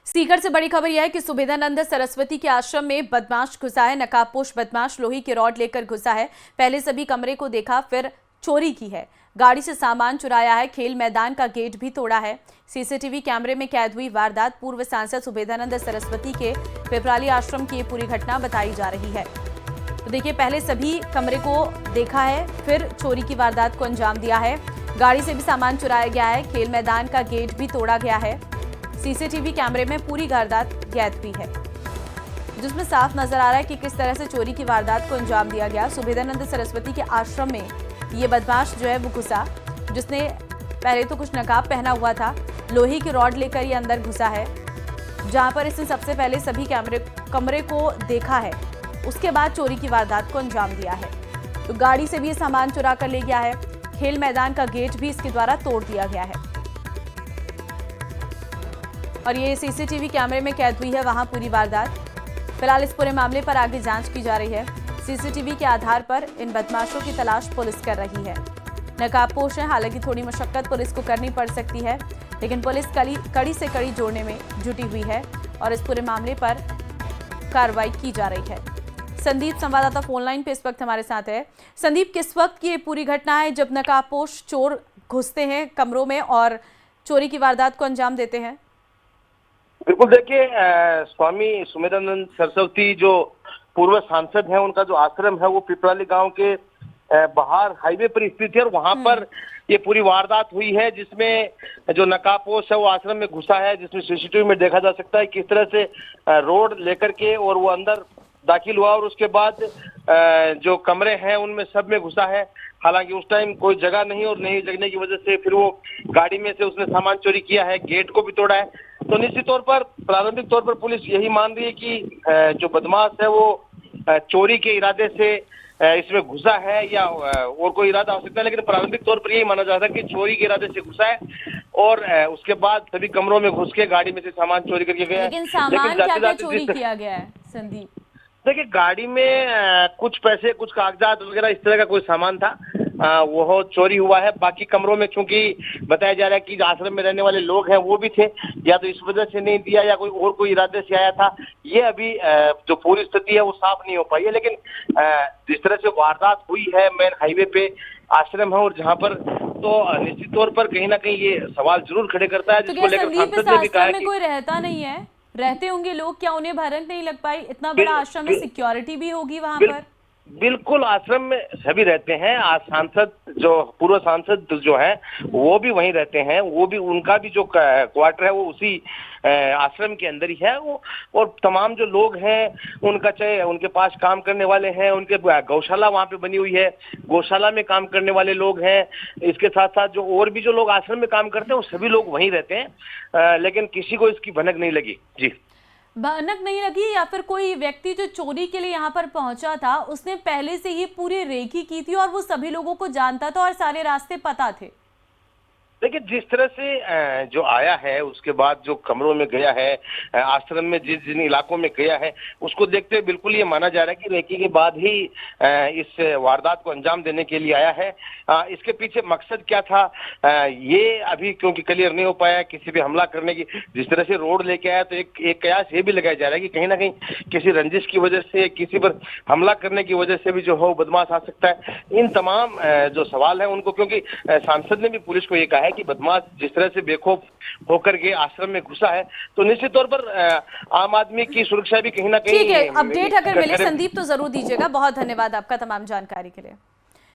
सीकर से बड़ी खबर यह है कि सुबेदानंद सरस्वती के आश्रम में बदमाश घुसा है। नकाबपोश बदमाश लोहे की रॉड लेकर घुसा है। पहले सभी कमरे को देखा, फिर चोरी की है। गाड़ी से सामान चुराया है। खेल मैदान का गेट भी तोड़ा है। सीसीटीवी कैमरे में कैद हुई वारदात पूर्व सांसद सुबेदानंद सरस्वती के पिपराली आश्रम की ये पूरी घटना बताई जा रही है। तो देखिए, पहले सभी कमरे को देखा है, फिर चोरी की वारदात को अंजाम दिया है। गाड़ी से भी सामान चुराया गया है। खेल मैदान का गेट भी तोड़ा गया है। सीसीटीवी कैमरे में पूरी वारदात कैद हुई है, जिसमें साफ नजर आ रहा है कि किस तरह से चोरी की वारदात को अंजाम दिया गया। सुबेदानंद सरस्वती के आश्रम में ये बदमाश जो है वो घुसा, जिसने पहले तो कुछ नकाब पहना हुआ था, लोहे की रॉड लेकर ये अंदर घुसा है, जहां पर इसने सबसे पहले सभी कमरे को देखा है। उसके बाद चोरी की वारदात को अंजाम दिया है। तो गाड़ी से भी ये सामान चुरा कर ले गया है। खेल मैदान का गेट भी इसके द्वारा तोड़ दिया गया है और ये सीसीटीवी कैमरे में कैद हुई है वहां पूरी वारदात। फिलहाल इस पूरे मामले पर आगे जांच की जा रही है। सीसीटीवी के आधार पर इन बदमाशों की तलाश पुलिस कर रही है। नकाबपोश है, हालांकि थोड़ी मशक्कत पुलिस को करनी पड़ सकती है, लेकिन पुलिस कड़ी से कड़ी जोड़ने में जुटी हुई है और इस पूरे मामले पर कार्रवाई की जा रही है। संदीप संवाददाता फोन लाइन पे इस वक्त हमारे साथ है। संदीप, किस वक्त की ये पूरी घटना है जब नकाबपोश चोर घुसते हैं कमरों में और चोरी की वारदात को अंजाम देते हैं? बिल्कुल, देखिए, स्वामी सुबेदानंद सरस्वती जो पूर्व सांसद हैं, उनका जो आश्रम है वो पिपराली गांव के बाहर हाईवे पर स्थित है और वहां पर ये पूरी वारदात हुई है, जिसमें जो नकाबपोश है वो आश्रम में घुसा है, जिसमें सीसीटीवी में देखा जा सकता है किस तरह से रोड लेकर के और वो अंदर दाखिल हुआ और उसके बाद जो कमरे हैं उनमें सब में घुसा है। हालांकि उस टाइम कोई जगह नहीं और नहीं जगने की वजह से फिर वो गाड़ी में से उसने सामान चोरी किया है, गेट को भी तोड़ा है। तो निश्चित तौर पर प्रारंभिक तौर पर पुलिस यही मान रही है कि जो बदमाश है वो चोरी के इरादे से इसमें घुसा है या और कोई इरादा हो सकता है, लेकिन प्रारंभिक तौर पर यही माना जाता है कि चोरी के इरादे से घुसा है और उसके बाद सभी कमरों में घुस के गाड़ी में से सामान चोरी करके गया है। लेकिन सामान क्या चोरी किया गया है संदीप? देखिए, गाड़ी में कुछ पैसे, कुछ कागजात वगैरह इस तरह का कोई सामान था, वो चोरी हुआ है। बाकी कमरों में चूंकि बताया जा रहा है कि आश्रम में रहने वाले लोग हैं वो भी थे, या तो इस वजह से नहीं दिया या कोई इरादे से आया था, ये अभी जो पूरी स्थिति है वो साफ नहीं हो पाई है। लेकिन जिस तरह से वारदात हुई है मेन हाईवे पे आश्रम है और जहाँ पर, तो निश्चित तौर पर कहीं ना कहीं ये सवाल जरूर खड़े करता है, जिसको लेकर सांसद ने भी कहा है कि कोई रहता नहीं है, रहते होंगे लोग, क्या उन्हें भनक नहीं लग पाई? इतना बड़ा आश्रम में सिक्योरिटी भी होगी वहां पर। बिल्कुल, आश्रम में सभी रहते हैं। आज सांसद, जो पूर्व सांसद जो है वो भी वहीं रहते हैं, वो भी, उनका भी जो क्वार्टर है वो उसी आश्रम के अंदर ही है वो। और तमाम जो लोग हैं उनका, चाहे उनके पास काम करने वाले हैं, उनके गौशाला वहाँ पे बनी हुई है, गौशाला में काम करने वाले लोग हैं। इसके साथ साथ जो और भी जो लोग आश्रम में काम करते हैं वो सभी लोग वहीं रहते हैं, लेकिन किसी को इसकी भनक नहीं लगी। जी, भनक नहीं लगी, या फिर कोई व्यक्ति जो चोरी के लिए यहाँ पर पहुंचा था उसने पहले से ही पूरी रेकी की थी और वो सभी लोगों को जानता था और सारे रास्ते पता थे? देखिए, जिस तरह से जो आया है उसके बाद जो कमरों में गया है, आश्रम में जिन इलाकों में गया है, उसको देखते हुए बिल्कुल ये माना जा रहा है कि रेकी के बाद ही इस वारदात को अंजाम देने के लिए आया है। इसके पीछे मकसद क्या था ये अभी क्योंकि क्लियर नहीं हो पाया। किसी पे हमला करने की, जिस तरह से रोड लेके आया, तो एक कयास ये भी लगाया जा रहा है कि कहीं ना कहीं किसी रंजिश की वजह से, किसी पर हमला करने की वजह से भी जो हो बदमाश आ सकता है। इन तमाम जो सवाल है उनको, क्योंकि सांसद ने भी पुलिस को ये कहा है कि बदमाश जिस तरह से बेखौफ होकर के आश्रम में घुसा है, तो निश्चित तौर पर आम आदमी की सुरक्षा भी कहीं ना कहीं। ठीक है, अपडेट अगर मिले संदीप तो जरूर दीजिएगा। बहुत धन्यवाद आपका तमाम जानकारी के लिए।